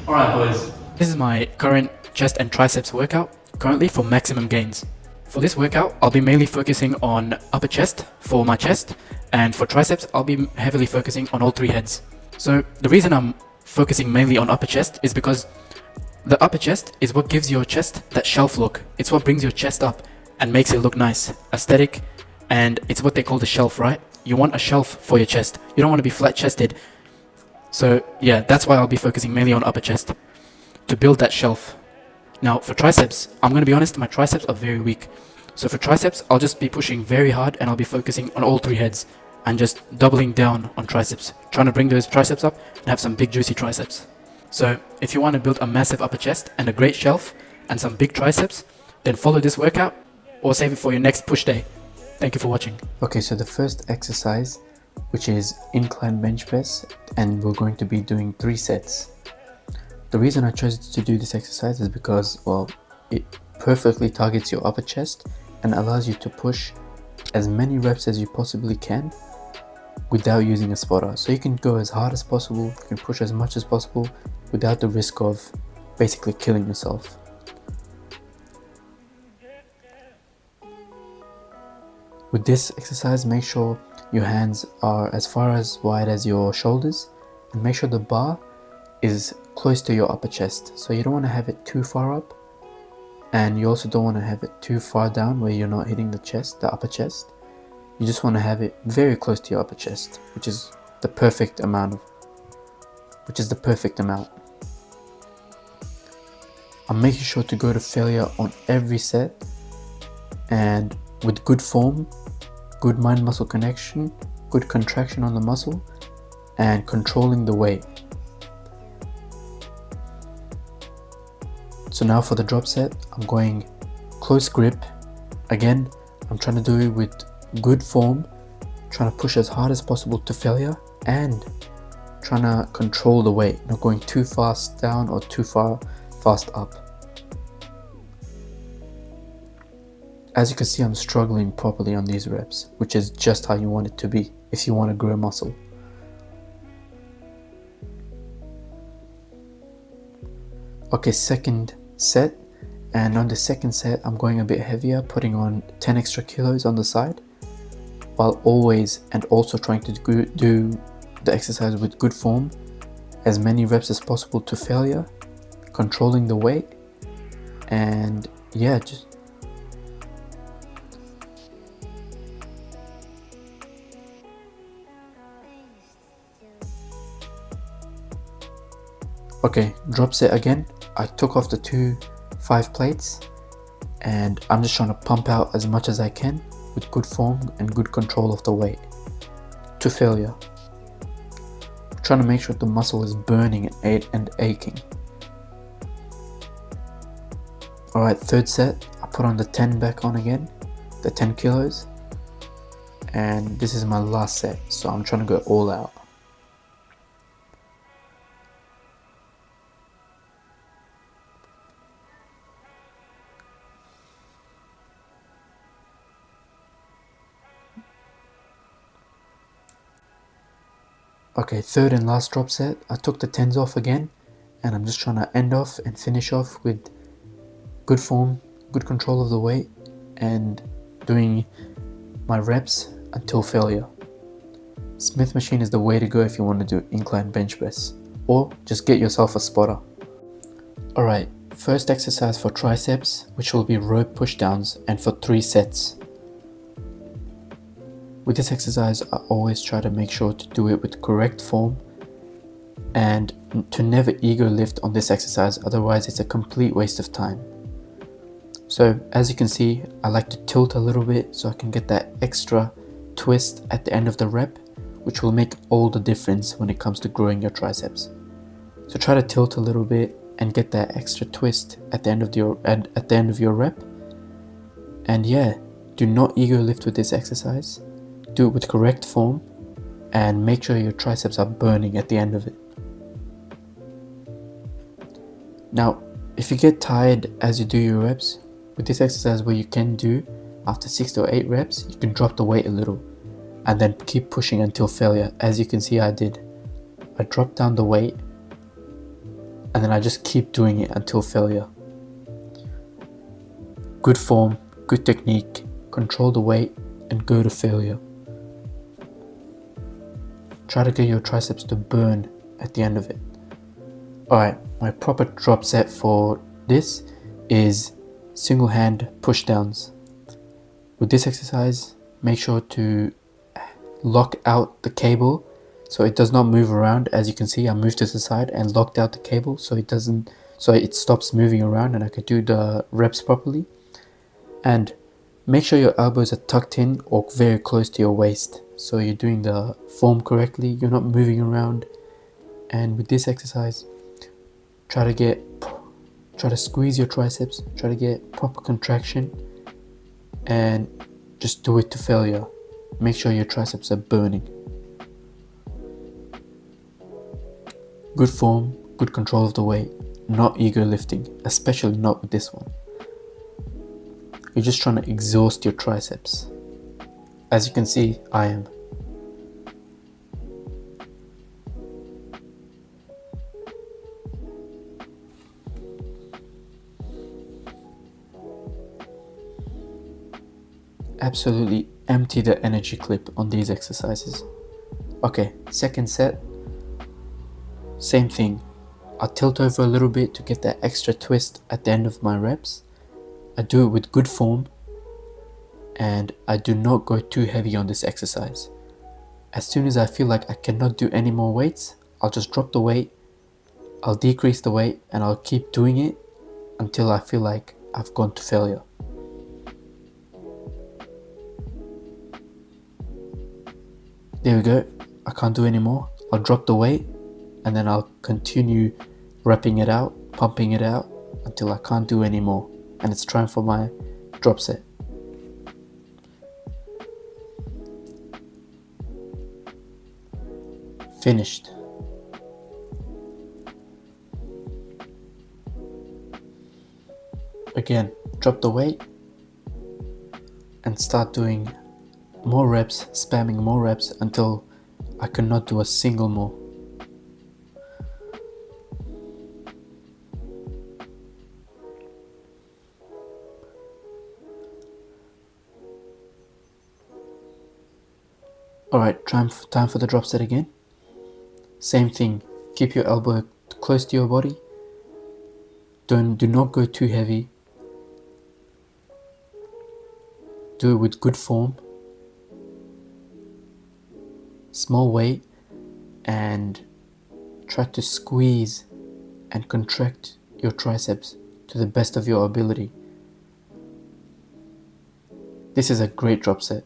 Alright boys, this is my current chest and triceps workout, currently for maximum gains. For this workout, I'll be mainly focusing on upper chest for my chest, and for triceps, I'll be heavily focusing on all three heads. So the reason I'm focusing mainly on upper chest is because the upper chest is what gives your chest that shelf look. It's what brings your chest up and makes it look nice, aesthetic, and it's what they call the shelf, right? You want a shelf for your chest. You don't want to be flat chested. So yeah, that's why I'll be focusing mainly on upper chest to build that shelf. Now for triceps, I'm going to be honest, my triceps are very weak. So for triceps, I'll just be pushing very hard and I'll be focusing on all three heads and just doubling down on triceps, trying to bring those triceps up and have some big juicy triceps. So if you want to build a massive upper chest and a great shelf and some big triceps, then follow this workout or save it for your next push day. Thank you for watching. Okay, so the first exercise, which is incline bench press, and we're going to be doing 3 sets. The reason I chose to do this exercise is because, well, it perfectly targets your upper chest and allows you to push as many reps as you possibly can without using a spotter. So you can go as hard as possible, you can push as much as possible without the risk of basically killing yourself. With this exercise, make sure your hands are as far as wide as your shoulders, and make sure the bar is close to your upper chest. So you don't want to have it too far up, and you also don't want to have it too far down where you're not hitting the chest, the upper chest. You just want to have it very close to your upper chest, which is the perfect amount. I'm making sure to go to failure on every set, and with good form, good mind-muscle connection, good contraction on the muscle, and controlling the weight. So now for the drop set, I'm going close grip. Again, I'm trying to do it with good form, trying to push as hard as possible to failure, and trying to control the weight, not going too fast down or too fast up. As you can see, I'm struggling properly on these reps, which is just how you want it to be if you want to grow muscle. Okay, second set, and on the second set I'm going a bit heavier, putting on 10 extra kilos on the side, while always and also trying to do the exercise with good form, as many reps as possible to failure, controlling the weight, and yeah, just okay, drop set again. I took off the 2 5 plates, and I'm just trying to pump out as much as I can with good form and good control of the weight to failure. I'm trying to make sure the muscle is burning and aching. Alright, third set, I put on the 10 back on again, the 10 kilos, and this is my last set, so I'm trying to go all out. Okay, third and last drop set, I took the 10s off again, and I'm just trying to end off and finish off with good form, good control of the weight, and doing my reps until failure. Smith machine is the way to go if you want to do incline bench press, or just get yourself a spotter. Alright, first exercise for triceps, which will be rope pushdowns, and for 3 sets. With this exercise, I always try to make sure to do it with correct form and to never ego lift on this exercise, otherwise it's a complete waste of time. So as you can see, I like to tilt a little bit so I can get that extra twist at the end of the rep, which will make all the difference when it comes to growing your triceps. So try to tilt a little bit and get that extra twist at the end of your rep. And yeah, do not ego lift with this exercise. Do it with correct form and make sure your triceps are burning at the end of it. Now, if you get tired as you do your reps, with this exercise, what you can do after 6 or 8 reps, you can drop the weight a little and then keep pushing until failure. As you can see, I did. I dropped down the weight and then I just keep doing it until failure. Good form, good technique, control the weight, and go to failure. Try to get your triceps to burn at the end of it. Alright, my proper drop set for this is single hand push downs. With this exercise, make sure to lock out the cable so it does not move around. As you can see, I moved to the side and locked out the cable so it stops moving around and I could do the reps properly. And make sure your elbows are tucked in or very close to your waist, so you're doing the form correctly, you're not moving around. And with this exercise, try to squeeze your triceps, try to get proper contraction, and just do it to failure. Make sure your triceps are burning. Good form, good control of the weight, not ego lifting, especially not with this one. You're just trying to exhaust your triceps. As you can see, I am. Absolutely empty the energy clip on these exercises. Okay, second set, same thing. I tilt over a little bit to get that extra twist at the end of my reps. I do it with good form, and I do not go too heavy on this exercise. As soon as I feel like I cannot do any more weights, I'll just drop the weight, I'll decrease the weight, and I'll keep doing it until I feel like I've gone to failure. There we go, I can't do any more. I'll drop the weight and then I'll continue repping it out, pumping it out until I can't do any more. And it's time for my drop set. Finished. Again, drop the weight and start doing more reps, spamming more reps until I cannot do a single more. Alright, time for the drop set again. Same thing, keep your elbow close to your body. Do not go too heavy. Do it with good form. Small weight, and try to squeeze and contract your triceps to the best of your ability. This is a great drop set.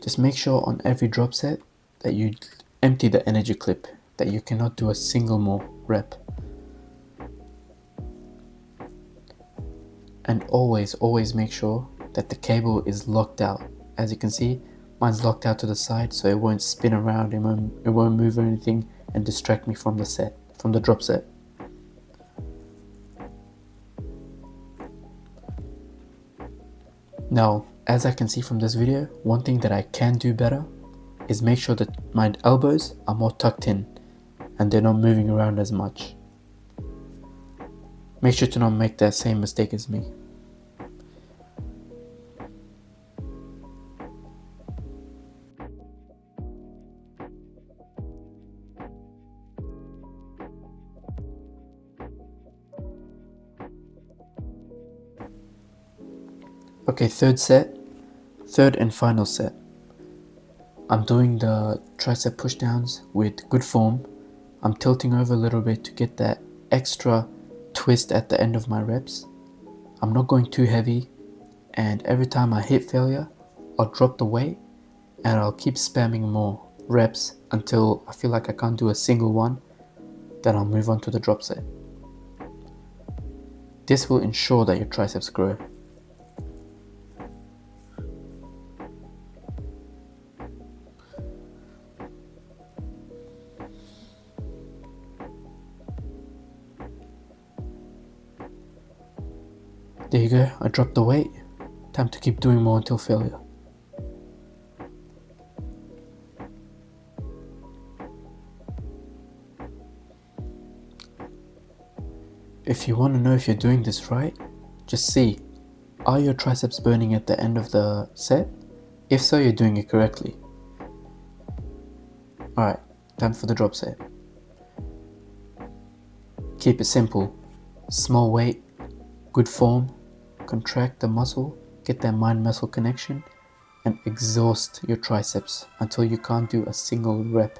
Just make sure on every drop set that you empty the energy clip, that you cannot do a single more rep. And always make sure that the cable is locked out. As you can see, mine's locked out to the side so it won't spin around, it won't move or anything and distract me from the drop set. Now, as I can see from this video, one thing that I can do better is make sure that my elbows are more tucked in and they're not moving around as much. Make sure to not make that same mistake as me. Okay, third and final set. I'm doing the tricep push downs with good form. I'm tilting over a little bit to get that extra twist at the end of my reps. I'm not going too heavy, and every time I hit failure, I'll drop the weight and I'll keep spamming more reps until I feel like I can't do a single one. Then I'll move on to the drop set. This will ensure that your triceps grow. There you go, I dropped the weight. Time to keep doing more until failure. If you want to know if you're doing this right, just see, are your triceps burning at the end of the set? If so, you're doing it correctly. Alright, time for the drop set. Keep it simple. Small weight, good form, contract the muscle, get that mind-muscle connection, and exhaust your triceps until you can't do a single rep.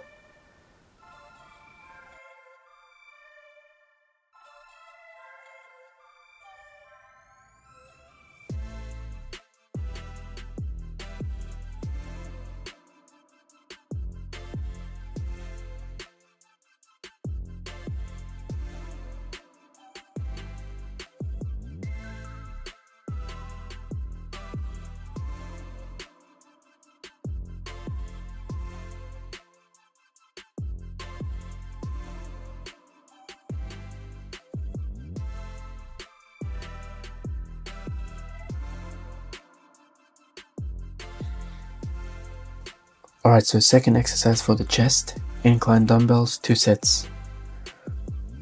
Alright, so second exercise for the chest, incline dumbbells, 2 sets.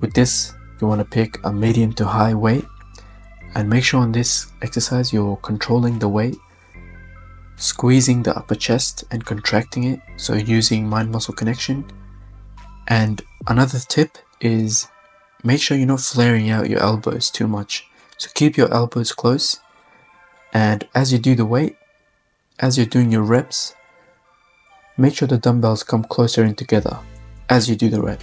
With this, you want to pick a medium to high weight, and make sure on this exercise you're controlling the weight, squeezing the upper chest and contracting it, so using mind-muscle connection. And another tip is make sure you're not flaring out your elbows too much. So keep your elbows close, and as you do the weight, as you're doing your reps, make sure the dumbbells come closer in together as you do the rep.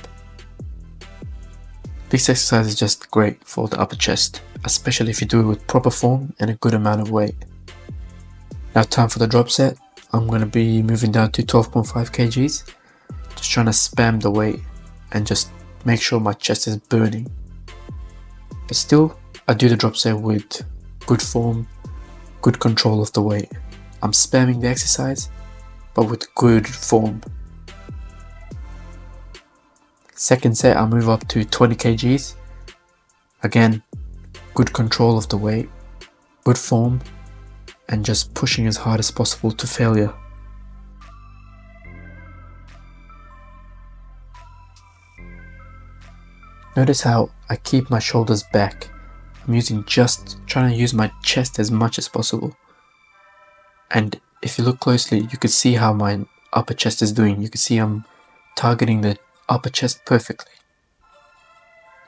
This exercise is just great for the upper chest, especially if you do it with proper form and a good amount of weight. Now time for the drop set. I'm going to be moving down to 12.5 kgs, just trying to spam the weight and just make sure my chest is burning. But still, I do the drop set with good form, good control of the weight. I'm spamming the exercise, but with good form. Second set, I'll move up to 20 kgs. Again, good control of the weight, good form, and just pushing as hard as possible to failure. Notice how I keep my shoulders back. I'm trying to use my chest as much as possible. And if you look closely, you can see how my upper chest is doing. You can see I'm targeting the upper chest perfectly.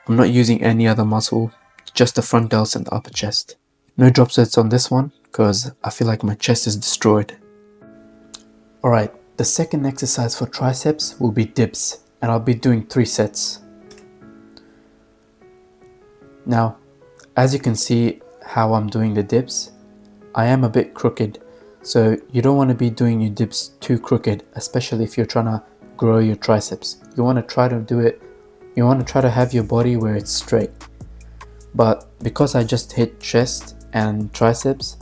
I'm not using any other muscle, just the front delts and the upper chest. No drop sets on this one because I feel like my chest is destroyed. Alright, the second exercise for triceps will be dips, and I'll be doing 3 sets. Now, as you can see how I'm doing the dips, I am a bit crooked. So you don't want to be doing your dips too crooked, especially if you're trying to grow your triceps. You want to try to have your body where it's straight. But because I just hit chest and triceps,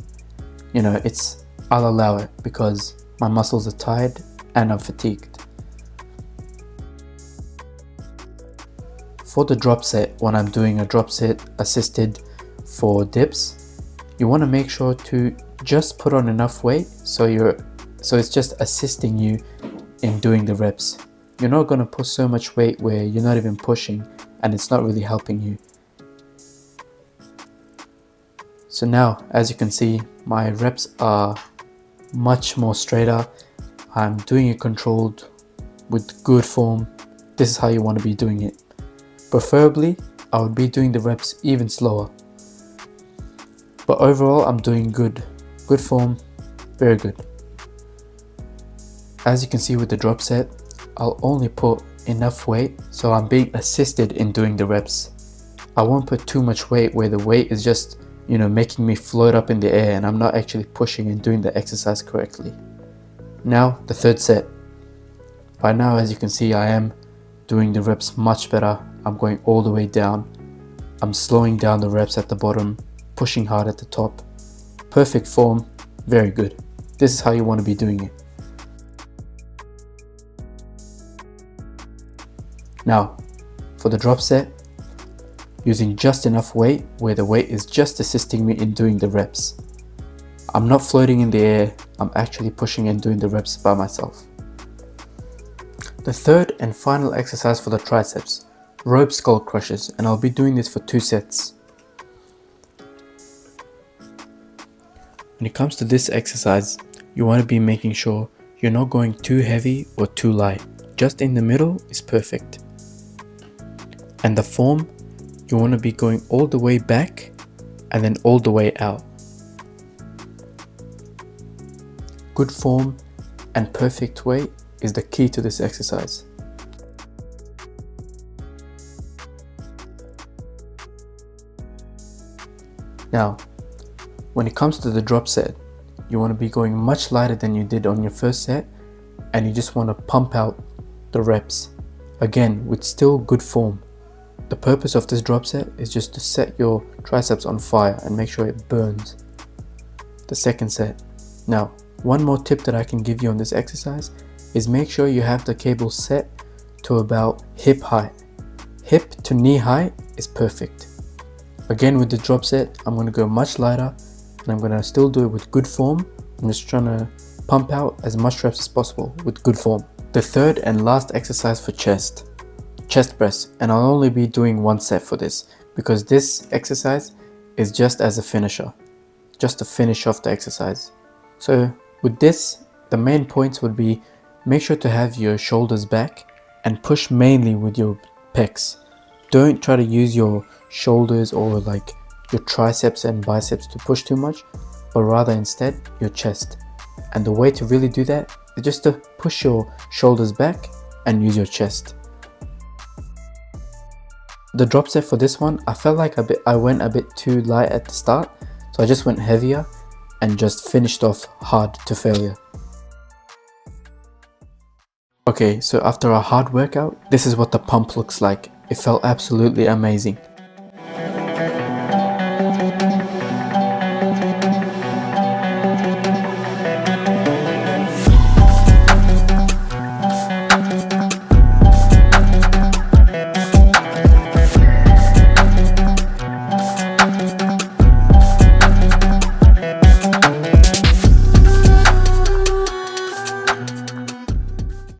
I'll allow it because my muscles are tired and I'm fatigued. For the drop set, when I'm doing a drop set assisted for dips, you want to make sure to just put on enough weight so it's just assisting you in doing the reps. You're not going to put so much weight where you're not even pushing and it's not really helping you. So now, as you can see, my reps are much more straighter. I'm doing it controlled with good form. This is how you want to be doing it. Preferably, I would be doing the reps even slower. But overall, I'm doing good. Good form, very good. As you can see with the drop set, I'll only put enough weight so I'm being assisted in doing the reps. I won't put too much weight where the weight is just, making me float up in the air and I'm not actually pushing and doing the exercise correctly. Now, the third set. By now, as you can see, I am doing the reps much better. I'm going all the way down. I'm slowing down the reps at the bottom, pushing hard at the top. Perfect form, very good. This is how you want to be doing it. Now, for the drop set, using just enough weight where the weight is just assisting me in doing the reps. I'm not floating in the air, I'm actually pushing and doing the reps by myself. The third and final exercise for the triceps rope skull crushes, and I'll be doing this for 2 sets. When it comes to this exercise, you want to be making sure you're not going too heavy or too light. Just in the middle is perfect. And the form, you want to be going all the way back and then all the way out. Good form and perfect weight is the key to this exercise. Now, when it comes to the drop set, you want to be going much lighter than you did on your first set, and you just want to pump out the reps, again with still good form. The purpose of this drop set is just to set your triceps on fire and make sure it burns. The second set. Now, one more tip that I can give you on this exercise is make sure you have the cable set to about hip height. Hip to knee height is perfect. Again, with the drop set, I'm going to go much lighter and I'm going to still do it with good form. I'm just trying to pump out as much reps as possible with good form. The third and last exercise for chest press, and I'll only be doing 1 set for this because this exercise is just as a finisher, just to finish off the exercise. So with this, the main points would be make sure to have your shoulders back and push mainly with your pecs. Don't try to use your shoulders or like your triceps and biceps to push too much, but rather instead your chest. And the way to really do that is just to push your shoulders back and use your chest. The drop set for this one, I felt like I went a bit too light at the start, so I just went heavier and just finished off hard to failure. Okay, so after a hard workout, this is what the pump looks like. It felt absolutely amazing.